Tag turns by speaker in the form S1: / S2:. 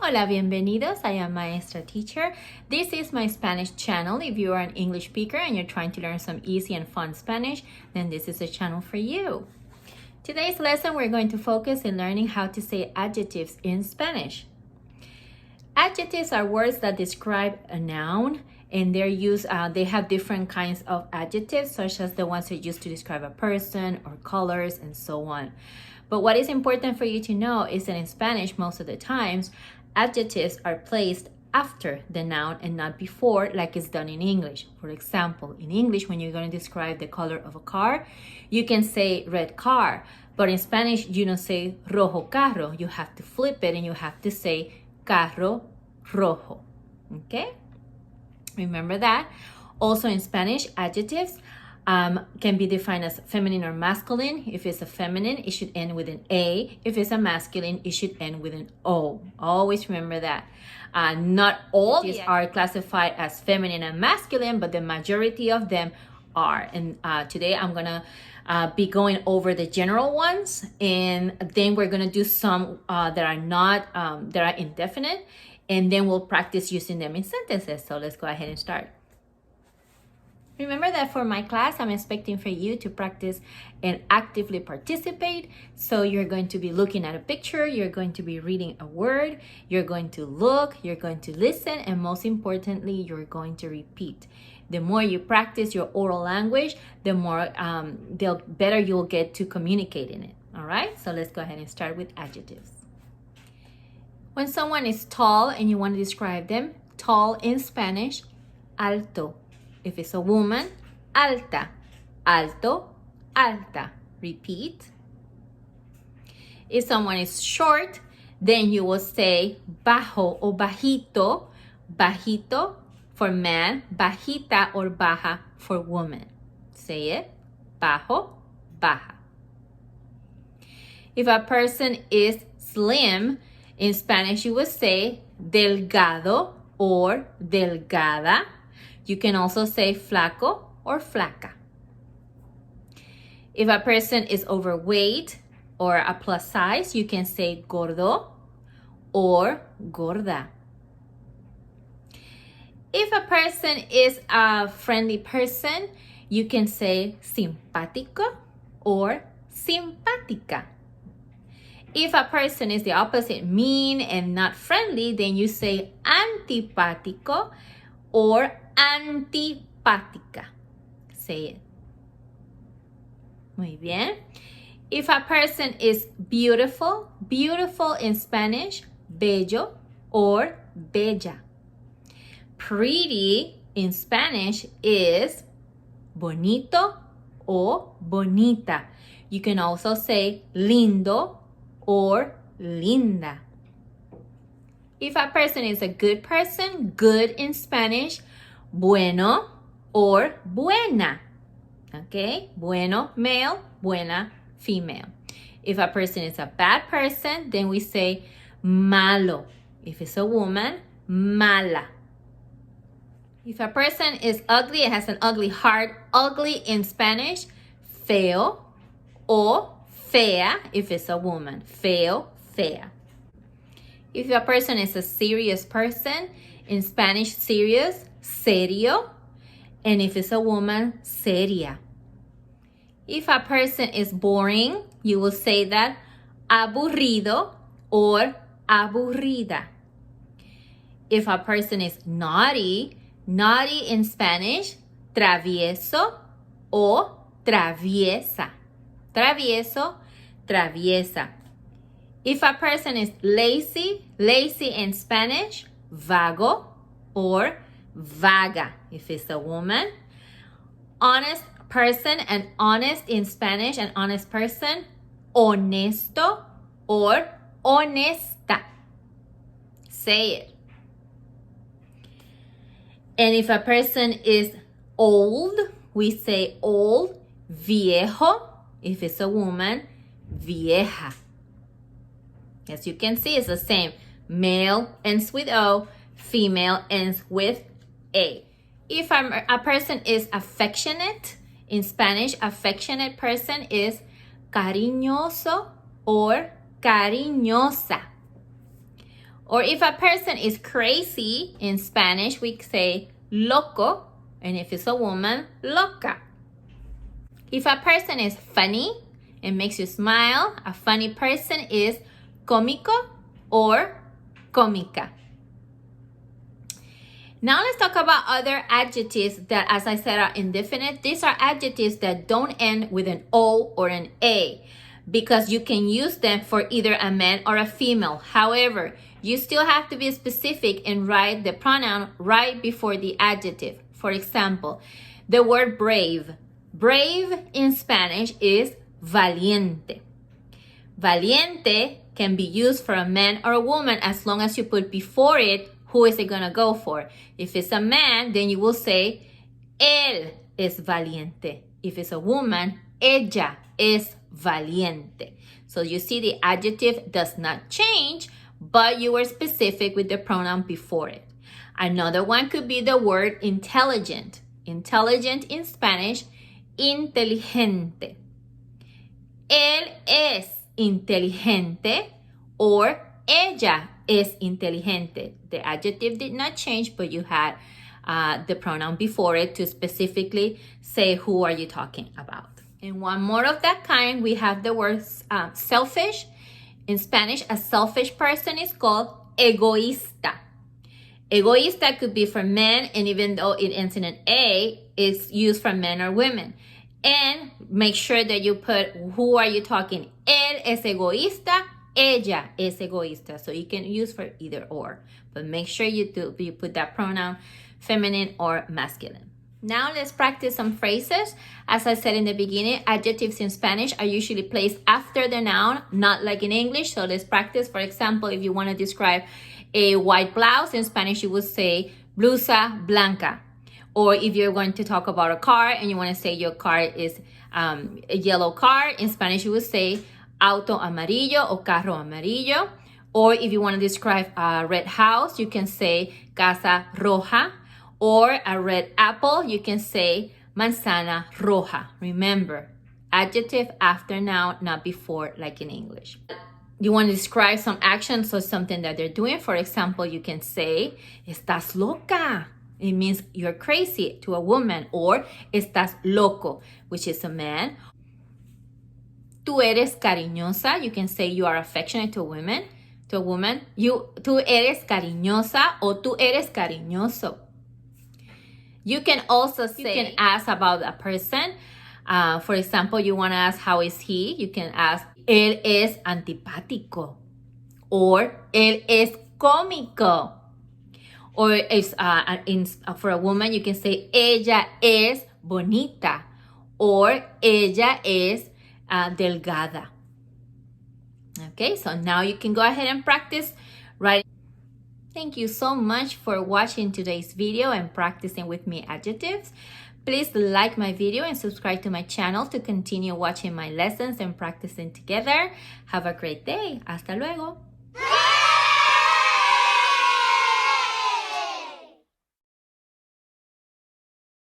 S1: Hola, bienvenidos. I am Maestra teacher. This is my Spanish channel. If you are an English speaker and you're trying to learn some easy and fun Spanish, then this is a channel for you. Today's lesson, we're going to focus in learning how to say adjectives in Spanish. Adjectives are words that describe a noun, and they're used, they have different kinds of adjectives, such as the ones that are used to describe a person or colors and so on. But what is important for you to know is that in Spanish, most of the times, adjectives are placed after the noun and not before, like it's done in English. For example, in English, when you're going to describe the color of a car, you can say red car. But in Spanish, you don't say rojo carro. You have to flip it and you have to say carro rojo. Okay? Remember that. Also in Spanish, adjectives can be defined as feminine or masculine. If it's a feminine, it should end with an A. If it's a masculine, it should end with an O. Always remember that. Not all these are classified as feminine and masculine, but the majority of them are. And today I'm gonna be going over the general ones, and then we're gonna do some that are not, that are indefinite, and then we'll practice using them in sentences. So let's go ahead and start. Remember that for my class, I'm expecting for you to practice and actively participate. So you're going to be looking at a picture, you're going to be reading a word, you're going to look, you're going to listen, and most importantly, you're going to repeat. The more you practice your oral language, the more, the better you'll get to communicating it. All right, so let's go ahead and start with adjectives. When someone is tall and you want to describe them, tall in Spanish, alto. If it's a woman, alta, alto, alta. Repeat. If someone is short, then you will say bajo or bajito, bajito for man, bajita or baja for woman. Say it, bajo, baja. If a person is slim, in Spanish you will say delgado or delgada. You can also say flaco or flaca. If a person is overweight or a plus size, you can say gordo or gorda. If a person is a friendly person, you can say simpático or simpática. If a person is the opposite, mean and not friendly, then you say antipático or antipática. Say it. Muy bien. If a person is beautiful, beautiful in Spanish, bello or bella. Pretty in Spanish is bonito o bonita. You can also say lindo or linda. If a person is a good person, good in Spanish, bueno or buena. Okay? Bueno, male, buena, female. If a person is a bad person, then we say malo. If it's a woman, mala. If a person is ugly, it has an ugly heart, ugly in Spanish, feo or fea. If it's a woman, feo, fea. If a person is a serious person, in Spanish, serious, serio. And if it's a woman, seria. If a person is boring, you will say that aburrido or aburrida. If a person is naughty, naughty in Spanish, travieso o traviesa. Travieso, traviesa. If a person is lazy, lazy in Spanish, vago or vaga. If it's a woman. Honest person and honest in Spanish, an honest person, honesto or honesta. Say it. And if a person is old, we say old, viejo. If it's a woman, vieja. As you can see, it's the same. Male ends with O, female ends with A. If a person is affectionate, in Spanish, affectionate person is cariñoso or cariñosa. Or if a person is crazy, in Spanish, we say loco. And if it's a woman, loca. If a person is funny and makes you smile, a funny person is cómico or cómica. Now let's talk about other adjectives that, as I said, are indefinite. These are adjectives that don't end with an O or an A because you can use them for either a man or a female. However, you still have to be specific and write the pronoun right before the adjective. For example, the word brave. Brave in Spanish is valiente. Valiente can be used for a man or a woman as long as you put before it who is it going to go for. If it's a man, then you will say, él es valiente. If it's a woman, ella es valiente. So you see the adjective does not change, but you were specific with the pronoun before it. Another one could be the word intelligent. Intelligent in Spanish, inteligente. Él es inteligente or ella es inteligente. The adjective did not change, but you had the pronoun before it to specifically say who are you talking about. And one more of that kind, we have the word selfish. In Spanish, a selfish person is called egoísta. Egoísta could be for men, and even though it ends in an A, it's used for men or women. And make sure that you put who are you talking. Él es egoísta, ella es egoísta. So you can use for either or. But make sure you put that pronoun feminine or masculine. Now let's practice some phrases. As I said in the beginning, adjectives in Spanish are usually placed after the noun, not like in English. So let's practice. For example, if you want to describe a white blouse, in Spanish you would say blusa blanca. Or if you're going to talk about a car and you want to say your car is a yellow car, in Spanish you would say auto amarillo o carro amarillo. Or if you want to describe a red house, you can say casa roja. Or a red apple, you can say manzana roja. Remember, adjective after noun, not before like in English. You want to describe some actions or something that they're doing. For example, you can say, estás loca. It means you're crazy to a woman. Or estás loco, which is a man. Tú eres cariñosa. You can say you are affectionate to a woman. Tú eres cariñosa o tú eres cariñoso. You can also say, you can ask about a person. For example, you want to ask, how is he? You can ask, él es antipático. Or, él es cómico. Or for a woman, you can say, ella es bonita. Or, ella es delgada. Okay, so now you can go ahead and practice writing. Thank you so much for watching today's video and practicing with me adjectives. Please like my video and subscribe to my channel to continue watching my lessons and practicing together. Have a great day. Hasta luego.